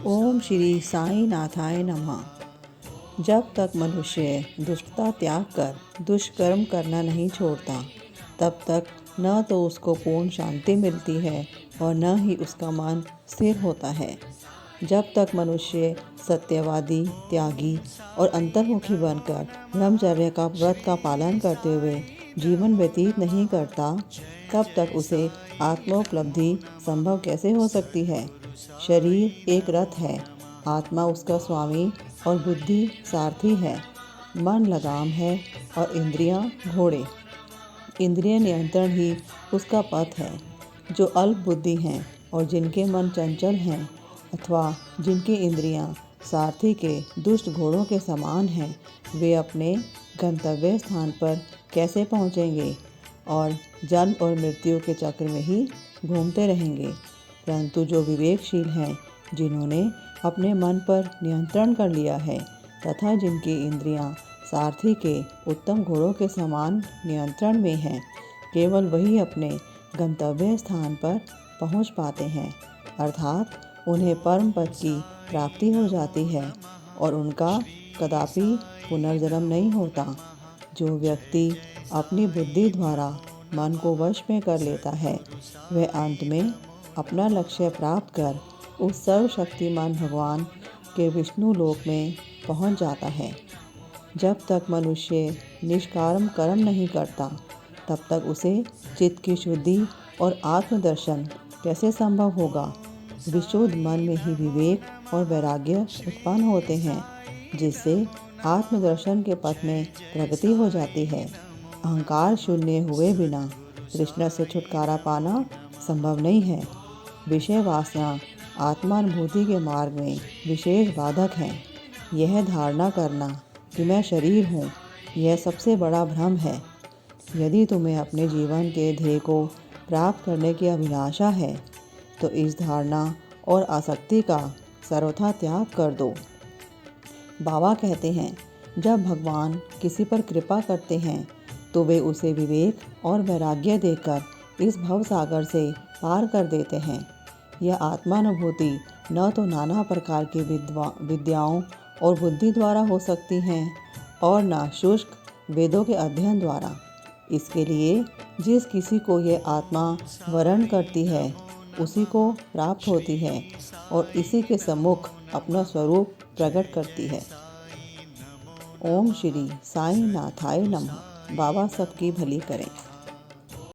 ओम श्री साई नाथाय नमः। जब तक मनुष्य दुष्टता त्याग कर दुष्कर्म करना नहीं छोड़ता, तब तक न तो उसको पूर्ण शांति मिलती है और न ही उसका मन स्थिर होता है। जब तक मनुष्य सत्यवादी, त्यागी और अंतर्मुखी बनकर ब्रह्मचर्य का व्रत का पालन करते हुए जीवन व्यतीत नहीं करता, तब तक उसे आत्मोपलब्धि संभव कैसे हो सकती है। शरीर एक रथ है, आत्मा उसका स्वामी और बुद्धि सारथी है। मन लगाम है और इंद्रियां घोड़े। इंद्रिय नियंत्रण ही उसका पथ है। जो अल्प बुद्धि हैं और जिनके मन चंचल हैं, अथवा जिनकी इंद्रियां सारथी के दुष्ट घोड़ों के समान हैं, वे अपने गंतव्य स्थान पर कैसे पहुँचेंगे और जन्म और मृत्यु के चक्र में ही घूमते रहेंगे। परंतु जो विवेकशील हैं, जिन्होंने अपने मन पर नियंत्रण कर लिया है तथा जिनकी इंद्रियां सारथी के उत्तम घोड़ों के समान नियंत्रण में हैं, केवल वही अपने गंतव्य स्थान पर पहुंच पाते हैं, अर्थात उन्हें परम पद की प्राप्ति हो जाती है और उनका कदापि पुनर्जन्म नहीं होता। जो व्यक्ति अपनी बुद्धि द्वारा मन को वश में कर लेता है, वह अंत में अपना लक्ष्य प्राप्त कर उस सर्वशक्तिमान भगवान के विष्णु लोक में पहुंच जाता है। जब तक मनुष्य निष्काम कर्म नहीं करता, तब तक उसे चित्त की शुद्धि और आत्मदर्शन कैसे संभव होगा। विशुद्ध मन में ही विवेक और वैराग्य उत्पन्न होते हैं, जिससे आत्मदर्शन के पथ में प्रगति हो जाती है। अहंकार शून्य हुए बिना तृष्णा से छुटकारा पाना संभव नहीं है। विषय वासना आत्मानुभूति के मार्ग में विशेष बाधक है। यह धारणा करना कि मैं शरीर हूँ, यह सबसे बड़ा भ्रम है। यदि तुम्हें अपने जीवन के ध्येय को प्राप्त करने की अभिलाषा है, तो इस धारणा और आसक्ति का सर्वथा त्याग कर दो। बाबा कहते हैं, जब भगवान किसी पर कृपा करते हैं, तो वे उसे विवेक और वैराग्य देकर इस भव सागर से पार कर देते हैं। यह आत्मानुभूति न तो नाना प्रकार की विद्याओं और बुद्धि द्वारा हो सकती हैं और न शुष्क वेदों के अध्ययन द्वारा। इसके लिए जिस किसी को यह आत्मा वरण करती है, उसी को प्राप्त होती है और इसी के सम्मुख अपना स्वरूप प्रकट करती है। ओम श्री साई नाथाय नमः। बाबा सबकी भली करें।